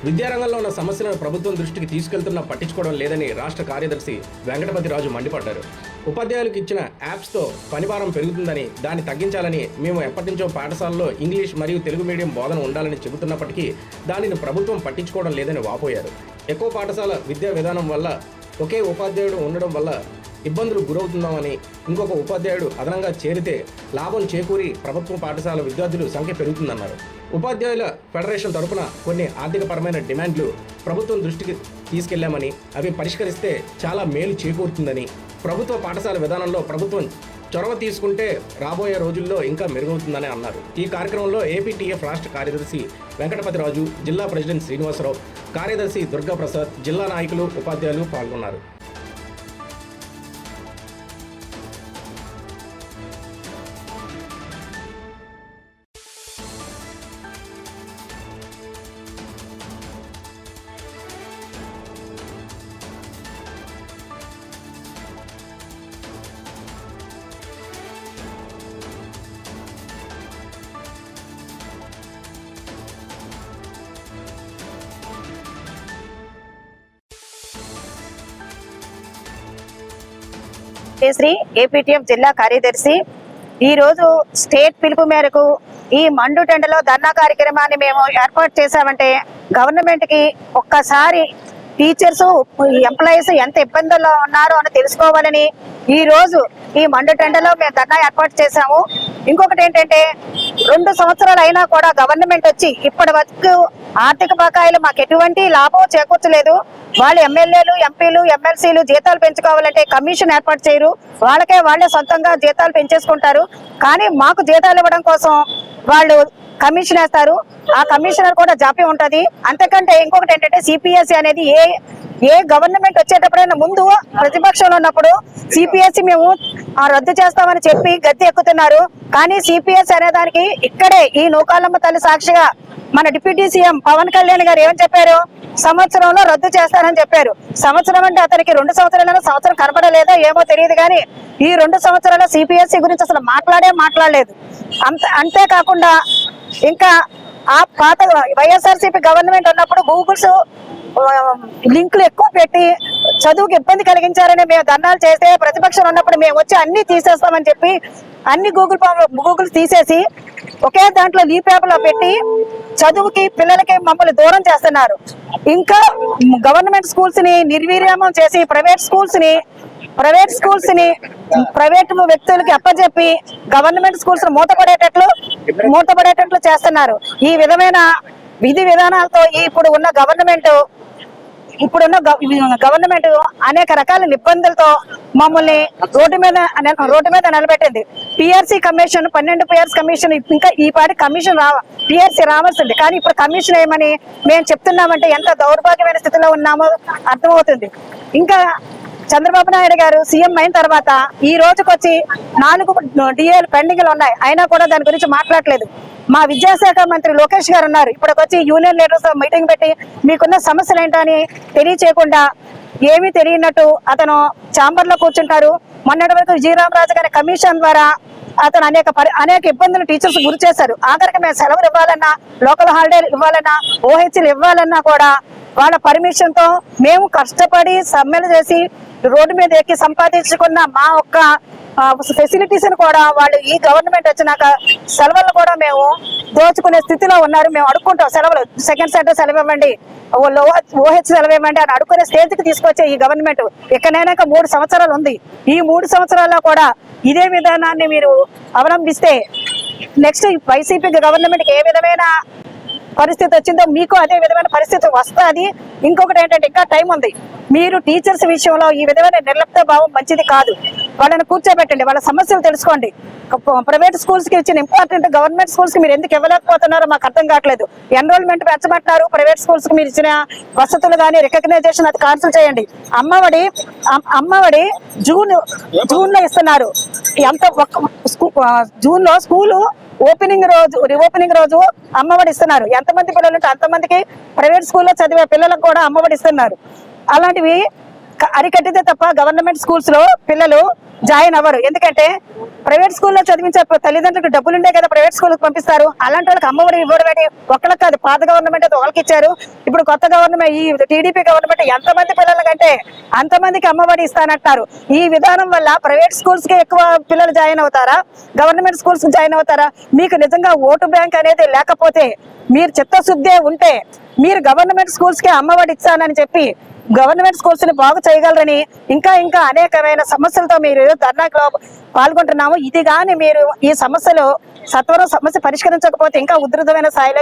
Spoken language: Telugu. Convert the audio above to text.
విద్యారంగంలో ఉన్న సమస్యలను ప్రభుత్వం దృష్టికి తీసుకెళ్తున్నా పట్టించుకోవడం లేదని రాష్ట్ర కార్యదర్శి వెంకటపతి రాజు మండిపడ్డారు. ఉపాధ్యాయులకు ఇచ్చిన యాప్స్తో పనిభారం పెరుగుతుందని, దాన్ని తగ్గించాలని మేము ఎప్పటినుంచో పాఠశాలలో ఇంగ్లీష్ మరియు తెలుగు మీడియం బోధన ఉండాలని చెబుతున్నప్పటికీ దానిని ప్రభుత్వం పట్టించుకోవడం లేదని వాపోయారు. ఎక్కువ పాఠశాల విద్యా విధానం వల్ల ఒకే ఉపాధ్యాయుడు ఉండడం వల్ల ఇబ్బందులు గురవుతున్నామని, ఇంకొక ఉపాధ్యాయుడు అదనంగా చేరితే లాభం చేకూరి ప్రభుత్వ పాఠశాల విద్యార్థుల సంఖ్య పెరుగుతుందన్నారు. ఉపాధ్యాయుల ఫెడరేషన్ తరపున కొన్ని ఆర్థికపరమైన డిమాండ్లు ప్రభుత్వం దృష్టికి తీసుకెళ్లామని, అవి పరిష్కరిస్తే చాలా మేలు చేకూరుతుందని, ప్రభుత్వ పాఠశాల విధానంలో ప్రభుత్వం చొరవ తీసుకుంటే రాబోయే రోజుల్లో ఇంకా మెరుగవుతుందని అన్నారు. ఈ కార్యక్రమంలో ఏపీటీఎఫ్ రాష్ట్ర కార్యదర్శి వెంకటపతి రాజు, జిల్లా ప్రెసిడెంట్ శ్రీనివాసరావు, కార్యదర్శి దుర్గాప్రసాద్, జిల్లా నాయకులు, ఉపాధ్యాయులు పాల్గొన్నారు. శ్రీ ఏపీటీఎఫ్ జిల్లా కార్యదర్శి ఈ రోజు స్టేట్ పిలుపు మేరకు ఈ మండుటెండలో ధర్నా కార్యక్రమాన్ని మేము ఏర్పాటు చేశామంటే గవర్నమెంట్ కి ఒక్కసారి టీచర్స్ ఎంప్లాయీస్ ఎంత ఇబ్బందుల్లో ఉన్నారో అని తెలుసుకోవాలని ఈ రోజు ఈ మండుటెండలో మేము ధర్నా ఏర్పాటు చేశాము. ఇంకొకటి ఏంటంటే 2 సంవత్సరాలు అయినా కూడా గవర్నమెంట్ వచ్చి ఇప్పటి వరకు ఆర్థిక బకాయిలు మాకు ఎటువంటి లాభం చేకూర్చలేదు. వాళ్ళు ఎమ్మెల్యేలు, ఎంపీలు, ఎమ్మెల్సీలు జీతాలు పెంచుకోవాలంటే కమిషన్ ఏర్పాటు చేయరు, వాళ్ళే సొంతంగా జీతాలు పెంచేసుకుంటారు. కానీ మాకు జీతాలు ఇవ్వడం కోసం వాళ్ళు కమిషన్ వేస్తారు. ఆ కమిషనర్ కూడా జాప్యం ఉంటది. అంతకంటే ఇంకొకటి ఏంటంటే సిపిఎస్సి అనేది ఏ గవర్నమెంట్ వచ్చేటప్పుడైనా ముందు ప్రతిపక్షంలో ఉన్నప్పుడు సిపిఎస్సి మేము రద్దు చేస్తామని చెప్పి గద్దె ఎక్కుతున్నారు. కానీ సిపిఎస్సి అనే దానికి ఇక్కడే ఈ నూకాలమ్మ తల్లి సాక్షిగా మన డిప్యూటీ సీఎం పవన్ కళ్యాణ్ గారు ఏమని చెప్పారు, సంవత్సరంలో రద్దు చేస్తారని చెప్పారు. సంవత్సరం అంటే అతనికి 2 సంవత్సరాలైనా సంవత్సరం కనపడలేదా ఏమో తెలియదు. కానీ ఈ 2 సంవత్సరాల సిపిఎస్సి గురించి అసలు మాట్లాడలేదు. అంతేకాకుండా ఇంకా ఆ పాత వైఎస్ఆర్సీపీ గవర్నమెంట్ ఉన్నప్పుడు గూగుల్స్ లింకులు ఎక్కువ పెట్టి చదువుకి ఇబ్బంది కలిగించారని మేము ధర్నాలు చేస్తే ప్రతిపక్షం ఉన్నప్పుడు మేము వచ్చి అన్ని తీసేస్తామని చెప్పి అన్ని గూగుల్ తీసేసి ఒకే దాంట్లో లీ పేపర్లో పెట్టి చదువుకి పిల్లలకి మమ్మల్ని దూరం చేస్తున్నారు. ఇంకా గవర్నమెంట్ స్కూల్స్ ని నిర్వీర్యమం చేసి ప్రైవేట్ స్కూల్స్ ని ప్రైవేట్ వ్యక్తులకి అప్పచెప్పి గవర్నమెంట్ స్కూల్స్ మూతపడేటట్లు చేస్తున్నారు. ఈ విధమైన విధి విధానాలతో ఇప్పుడున్న గవర్నమెంట్ అనేక రకాల ఇబ్బందులతో మమ్మల్ని రోడ్డు మీద నిలబెట్టింది. పిఆర్సీ కమిషన్ 12 పిఆర్సీ కమిషన్ ఇంకా ఈ పాటి కమిషన్ పిఆర్సీ రావాల్సింది. కానీ ఇప్పుడు కమిషన్ ఏమని మేము చెప్తున్నామంటే ఎంత దౌర్భాగ్యమైన స్థితిలో ఉన్నామో అర్థమవుతుంది. ఇంకా చంద్రబాబు నాయుడు గారు సీఎం అయిన తర్వాత ఈ రోజుకి వచ్చి 4 డిఏలు పెండింగ్లు ఉన్నాయి, అయినా కూడా దాని గురించి మాట్లాడలేదు. మా విద్యాశాఖ మంత్రి లోకేష్ గారు ఉన్నారు, ఇప్పటికొచ్చి యూనియన్ లీడర్స్ మీటింగ్ పెట్టి మీకున్న సమస్యలు ఏంటని తెలియచేయకుండా ఏమీ తెలియనట్టు అతను ఛాంబర్ లో కూర్చుంటారు. మొన్నటి వరకు జీరామరాజు గారి కమిషన్ ద్వారా అతను అనేక ఇబ్బందులు టీచర్స్ గురి చేశారు. ఆఖరికి మేము సెలవులు ఇవ్వాలన్నా, లోకల్ హాలిడేలు ఇవ్వాలన్నా, ఓహెచ్లు ఇవ్వాలన్నా కూడా వాళ్ళ పర్మిషన్ తో మేము కష్టపడి సమ్మెలు చేసి రోడ్డు మీద ఎక్కి సంపాదించుకున్న మా ఒక్క ఫెసిలిటీస్ కూడా వాళ్ళు ఈ గవర్నమెంట్ వచ్చినాక సెలవులు కూడా మేము దోచుకునే స్థితిలో ఉన్నారు. మేము అడుక్కుంటాం సెలవులు, సెకండ్ సాటర్డే సెలవు ఇవ్వండి, ఓహెచ్ సెలవు ఇవ్వండి అని అడుక్కునే స్టేజ్కి తీసుకొచ్చే ఈ గవర్నమెంట్ ఎక్కడైనాక 3 సంవత్సరాలు ఉంది. ఈ 3 సంవత్సరాల్లో కూడా ఇదే విధానాన్ని మీరు అవలంబిస్తే నెక్స్ట్ వైసీపీ గవర్నమెంట్కి ఏ విధమైన పరిస్థితి వచ్చిందో మీకు అదే విధమైన పరిస్థితి వస్తుంది. ఇంకొకటి ఏంటంటే ఇంకా టైం ఉంది. మీరు టీచర్స్ విషయంలో ఈ విధమైన నిర్లప్త భావం మంచిది కాదు. వాళ్ళని కూర్చోబెట్టండి, వాళ్ళ సమస్యలు తెలుసుకోండి. ప్రైవేట్ స్కూల్స్ కి ఇచ్చిన ఇంపార్టెంట్ గవర్నమెంట్ స్కూల్స్ కి మీరు ఎందుకు ఇవ్వలేకపోతున్నారో మాకు అర్థం కావట్లేదు. ఎన్రోల్మెంట్ పెంచమంటున్నారు, ప్రైవేట్ స్కూల్స్ కి మీరు ఇచ్చిన వసతులు కానీ రికగ్నైజేషన్ అది క్యాన్సిల్ చేయండి. అమ్మఒడి జూన్ లో ఇస్తున్నారు. జూన్ లో స్కూలు రీఓపెనింగ్ రోజు అమ్మఒడి ఇస్తున్నారు. ఎంతమంది పిల్లలు ఉంటే అంతమందికి ప్రైవేట్ స్కూల్లో చదివే పిల్లలకు కూడా అమ్మఒడి ఇస్తున్నారు. అలాంటివి అరికట్టితే తప్ప గవర్నమెంట్ స్కూల్స్ లో పిల్లలు జాయిన్ అవ్వరు. ఎందుకంటే ప్రైవేట్ స్కూల్లో చదివించే తల్లిదండ్రులకు డబ్బులు ఉండే కదా ప్రైవేట్ స్కూల్కి పంపిస్తారు. అలాంటి వాళ్ళకి అమ్మఒడి ఇవ్వడం ఏంటి? ఒక్కళ్ళకి కాదు, పాత గవర్నమెంట్ అయితే ఒకరికి ఇచ్చారు. ఇప్పుడు కొత్త గవర్నమెంట్, ఈ టీడీపీ గవర్నమెంట్ ఎంతమంది పిల్లల కంటే అంతమందికి అమ్మఒడి ఇస్తానంటారు. ఈ విధానం వల్ల ప్రైవేట్ స్కూల్స్ కి ఎక్కువ పిల్లలు జాయిన్ అవుతారా, గవర్నమెంట్ స్కూల్స్ జాయిన్ అవుతారా? మీకు నిజంగా ఓటు బ్యాంక్ అనేది లేకపోతే, మీరు చిత్తశుద్ధే ఉంటే మీరు గవర్నమెంట్ స్కూల్స్ కి అమ్మఒడి ఇచ్చానని చెప్పి గవర్నమెంట్ స్కూల్స్ ని బాగు చేయగలరని ఇంకా అనేకమైన సమస్యలతో మీరు ధర్నాలో పాల్గొంటున్నాము. ఇది కానీ మీరు ఈ సమస్యలు సత్వరం సమస్య పరిష్కరించకపోతే ఇంకా ఉధృతమైన స్థాయిలో